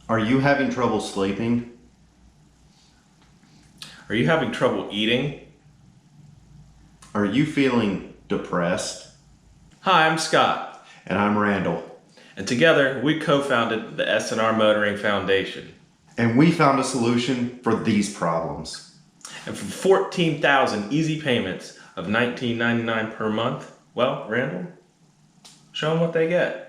Are you having trouble sleeping? Are you having trouble eating? Are you feeling depressed? Hi, I'm Scott, And I'm Randall. and together we co-founded the S&R Motoring Foundation. And we found a solution for these problems. And for 14,000 easy payments of $19.99 per month, well, Randall, show them what they get.